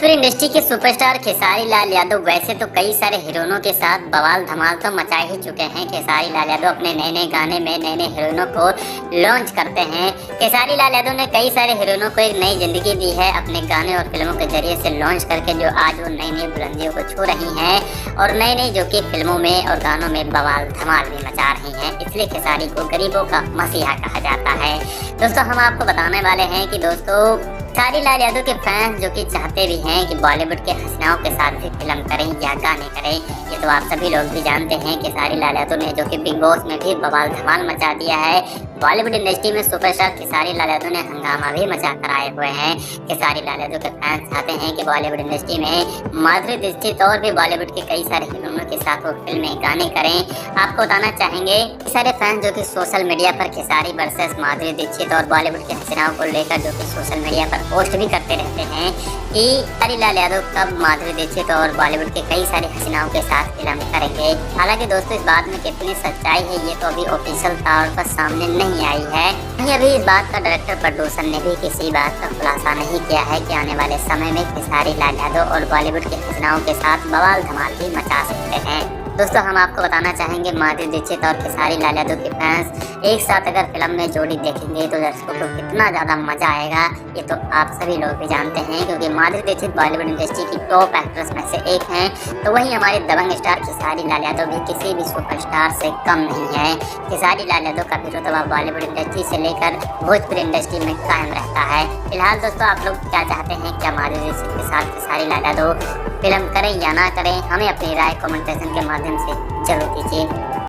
Bhojpuri industry के superstar Khesari Lal Yadav वैसे तो कई सारे हीरोइनों के साथ बवाल धमाल तो मचा ही चुके हैं। खेसारी लाल यादव अपने नए नए गाने में नए नए हीरोइनों को लॉन्च करते हैं। खेसारी लाल यादव ने कई सारे हीरोइनों को एक नई जिंदगी दी है अपने गाने और फिल्मों के जरिए से लॉन्च करके, जो आज वो नई नई बुलंदियों को छू रही हैं और नई नई जो कि फिल्मों में और गानों में बवाल धमाल भी मचा रही हैं। इसलिए खेसारी को गरीबों का मसीहा कहा जाता है। दोस्तों, हम आपको बताने वाले हैं कि दोस्तों खेसारी लाल यादव के फैंस जो कि चाहते भी हैं कि बॉलीवुड के हसीनाओं के साथ भी फिल्म करें या गाने करें। ये तो आप सभी लोग भी जानते हैं। खेसारी लाल यादव ने जो कि बिग बॉस में भी बवाल धमाल मचा दिया है। बॉलीवुड इंडस्ट्री में सुपरस्टार खेसारी लाल यादव ने हंगामा भी मचा कर आए हुए हैं। खेसारी लाल यादव के फैंस चाहते हैं कि बॉलीवुड इंडस्ट्री में माधुरी दीक्षित और भी बॉलीवुड के कई सारे हीरोइनों के साथ वो फिल्में गाने करें। आपको बताना चाहेंगे सारे फैंस जो कि सोशल मीडिया पर खेसारी वर्सेस माधुरी दीक्षित और बॉलीवुड के हसीनाओं को लेकर जो कि सोशल मीडिया पर पोस्ट भी करते रहते हैं कि खेसारी लाल यादव कब माधुरी दीक्षित और बॉलीवुड के कई सारे हसीनाओं के साथ फिल्म करेंगे। हालांकि दोस्तों, इस बात में कितनी सच्चाई है ये तो अभी ऑफिशियल तौर पर सामने नहीं आई है। अभी इस बात का डायरेक्टर प्रोड्यूसर ने भी किसी बात का खुलासा नहीं किया है कि आने वाले समय में खेसारी लाल यादव और बॉलीवुड के हसीनाओं के साथ बवाल धमाल भी मचा सकते हैं। दोस्तों, हम आपको बताना चाहेंगे माधुरी दीक्षित और खेसारी लाल यादव के फैंस एक साथ अगर फिल्म में जोड़ी देखेंगे तो दर्शकों को कितना ज़्यादा मजा आएगा ये तो आप सभी लोग भी जानते हैं। क्योंकि माधुरी दीक्षित बॉलीवुड इंडस्ट्री की टॉप एक्ट्रेस में से एक हैं, तो वहीं हमारे दबंग स्टार खेसारी लाल यादव भी किसी भी सुपरस्टार से कम नहीं है। खेसारी लाल यादव का भी रुतबा बॉलीवुड इंडस्ट्री से लेकर भोजपुरी इंडस्ट्री में कायम रहता है। फिलहाल दोस्तों, आप लोग क्या चाहते हैं? क्या माधुरी दीक्षित के साथ खेसारी लाल यादव फिल्म करें या ना करें? हमें अपनी राय कमेंट सेक्शन के माध्यम से जरूर दीजिए।